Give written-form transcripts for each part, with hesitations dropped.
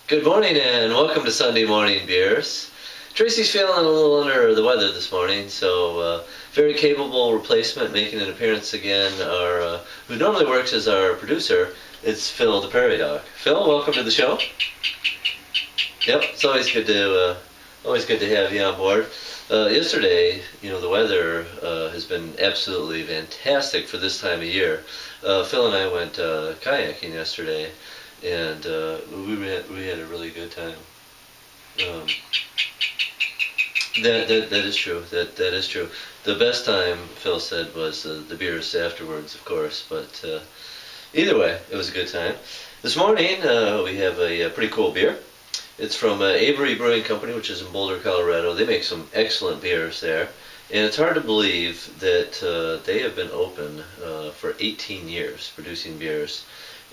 Good morning and welcome to Sunday Morning Beers. Tracy's feeling a little under the weather this morning, so very capable replacement making an appearance again. Who normally works as our producer, it's Phil the Prairie Dog. Phil, welcome to the show. Yep, it's always good to have you on board. Yesterday, the weather has been absolutely fantastic for this time of year. Phil and I went kayaking yesterday, and we had a really good time. That is true. That is true. The best time, Phil said, was the beers afterwards, of course. But either way, it was a good time. This morning we have a pretty cool beer. It's from Avery Brewing Company, which is in Boulder, Colorado. They make some excellent beers there, and it's hard to believe that they have been open for 18 years producing beers.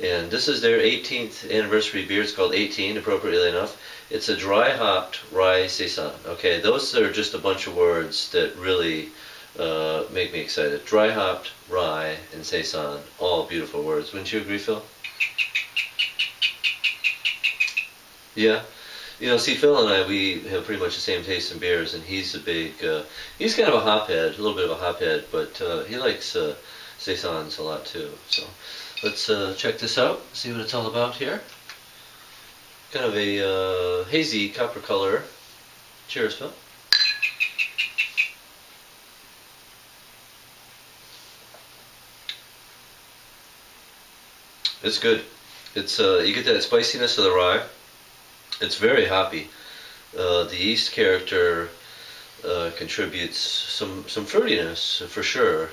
And this is their 18th anniversary beer. It's called 18, appropriately enough. It's a dry hopped rye saison. Okay, those are just a bunch of words that really make me excited. Dry hopped, rye, and saison, all beautiful words. Wouldn't you agree, Phil? Yeah. See, Phil and I, we have pretty much the same taste in beers, and he's he's kind of a hophead, a little bit of a hophead, but he likes saisons a lot too. So let's check this out, see what it's all about here. Kind of a hazy copper color. Cheers, Phil. It's good. It's you get that spiciness of the rye. It's very hoppy. The yeast character contributes some fruitiness for sure.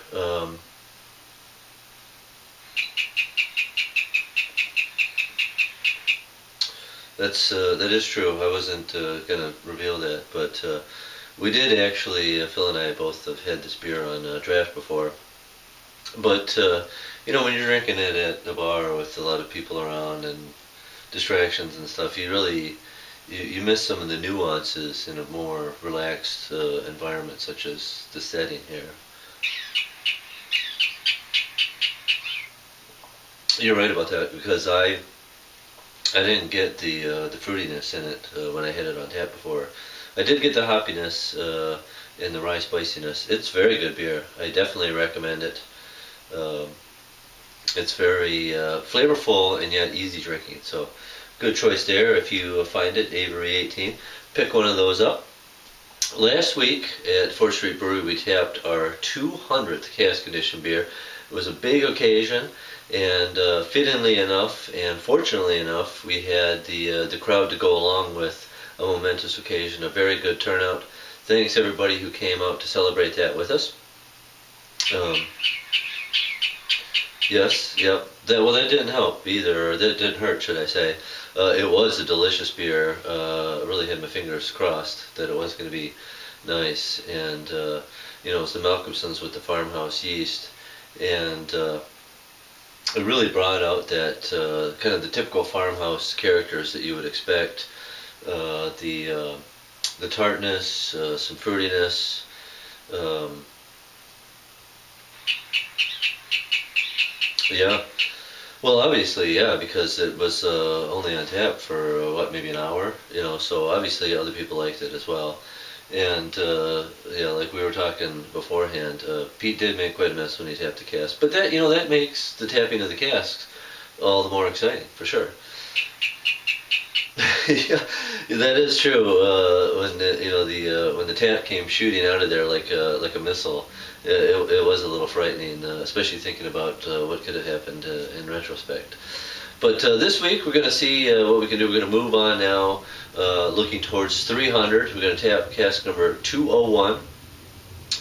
That is true. I wasn't gonna reveal that, but we did actually. Phil and I both have had this beer on draft before. But when you're drinking it at a bar with a lot of people around and distractions and stuff, you miss some of the nuances in a more relaxed environment, such as the setting here. You're right about that, because I didn't get the fruitiness in it when I had it on tap before. I did get the hoppiness and the rye spiciness. It's very good beer. I definitely recommend it. It's very flavorful and yet easy drinking. So good choice there. If you find it, Avery 18, pick one of those up. Last week at 4th Street Brewery, we tapped our 200th cask condition beer. It was a big occasion, and fittingly enough, and fortunately enough, we had the crowd to go along with a momentous occasion. A very good turnout. Thanks everybody who came out to celebrate that with us. Yes, yep. That didn't help either, or that didn't hurt, should I say. It was a delicious beer. I really had my fingers crossed that it was going to be nice. And, it was the Malcolmsons with the farmhouse yeast. And it really brought out that kind of the typical farmhouse characters that you would expect. The tartness, some fruitiness. Yeah. Well, obviously, yeah, because it was only on tap for, maybe an hour, so obviously other people liked it as well. And, like we were talking beforehand, Pete did make quite a mess when he tapped the cask. But that, that makes the tapping of the casks all the more exciting, for sure. Yeah, that is true. When the tap came shooting out of there like a missile, it was a little frightening, especially thinking about what could have happened in retrospect. But this week we're going to see what we can do. We're going to move on now, looking towards 300. We're going to tap cask number 201,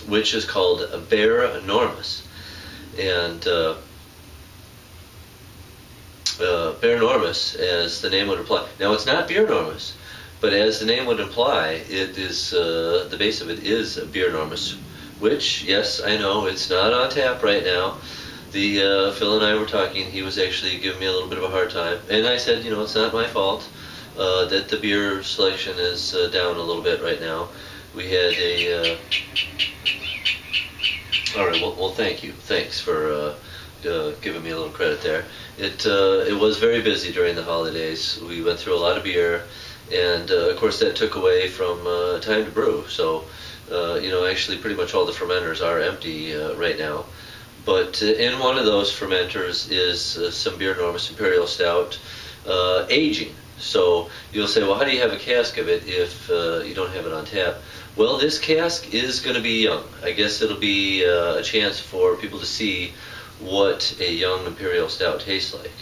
which is called Bear Enormous, and Bear Enormous, as the name would imply. Now, it's not Beer Enormous, but as the name would imply, it is the base of it is Beer Enormous, which, yes, I know it's not on tap right now. Phil and I were talking. He was actually giving me a little bit of a hard time, and I said, it's not my fault that the beer selection is down a little bit right now. We had a all right. Well, thank you. Thanks for giving me a little credit there. It was very busy during the holidays. We went through a lot of beer, and of course that took away from time to brew. So actually pretty much all the fermenters are empty right now. But in one of those fermenters is some Beer Enormous Imperial Stout aging. So you'll say, well, how do you have a cask of it if you don't have it on tap? Well, this cask is going to be young. I guess it'll be a chance for people to see what a young Imperial Stout tastes like.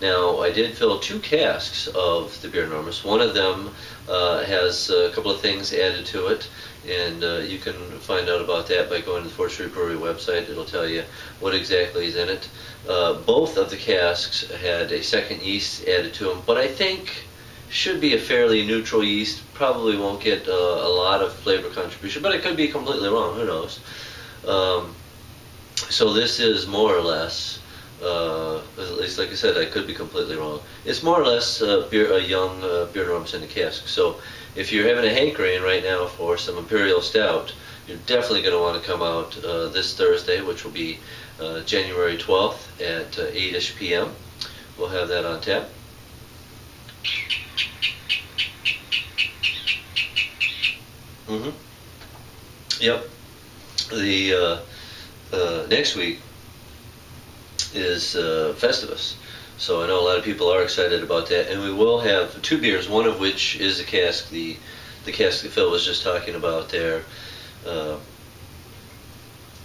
Now, I did fill 2 casks of the Beer Enormous. One of them has a couple of things added to it, and you can find out about that by going to the 4th Street Brewery website. It'll tell you what exactly is in it. Both of the casks had a second yeast added to them, but I think should be a fairly neutral yeast. Probably won't get a lot of flavor contribution, but I could be completely wrong. Who knows? So this is more or less, at least like I said, I could be completely wrong. It's more or less a young Beer Enormous in a cask. So if you're having a hankering right now for some Imperial Stout, you're definitely going to want to come out this Thursday, which will be January 12th at 8-ish p.m. We'll have that on tap. Yep. The next week is Festivus, so I know a lot of people are excited about that, and we will have 2 beers, one of which is the cask, the cask that Phil was just talking about there,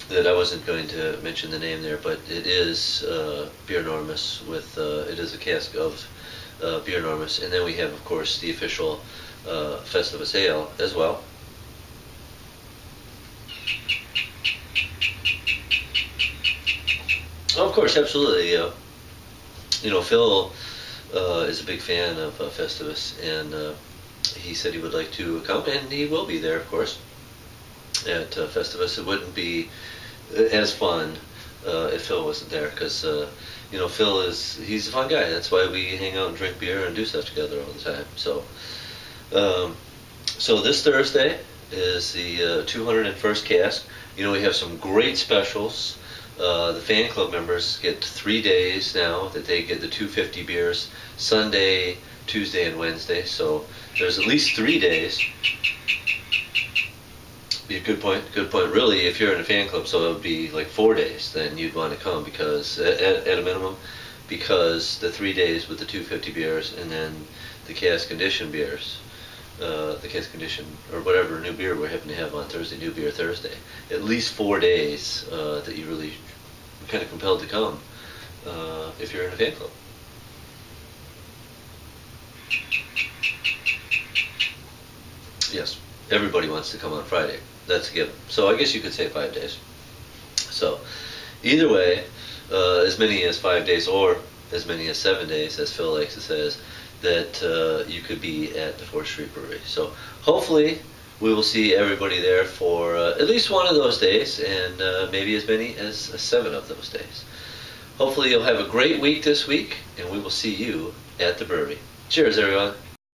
that I wasn't going to mention the name there, but it is Beer Enormous with, it is a cask of Beer Enormous, and then we have, of course, the official Festivus Ale as well. Oh, of course, absolutely. Phil is a big fan of Festivus, and he said he would like to come, and he will be there, of course, at Festivus. It wouldn't be as fun if Phil wasn't there, because Phil he's a fun guy. That's why we hang out and drink beer and do stuff together all the time. So this Thursday is the 201st cask. We have some great specials. The fan club members get 3 days now that they get the 250 beers, Sunday, Tuesday, and Wednesday. So there's at least 3 days. Be a good point. Good point. Really, if you're in a fan club, so it would be like 4 days. Then you'd want to come because at a minimum, because the 3 days with the 250 beers and then the cask condition beers. The cask condition, or whatever new beer we happen to have on Thursday, New Beer Thursday. At least 4 days that you really kind of compelled to come if you're in a fan club. Yes, everybody wants to come on Friday. That's a given. So I guess you could say 5 days. So either way, as many as 5 days or as many as 7 days, as Phil likes to say, that you could be at the 4th Street Brewery. So hopefully we will see everybody there for at least one of those days, and maybe as many as 7 of those days. Hopefully you'll have a great week this week, and we will see you at the brewery. Cheers, everyone.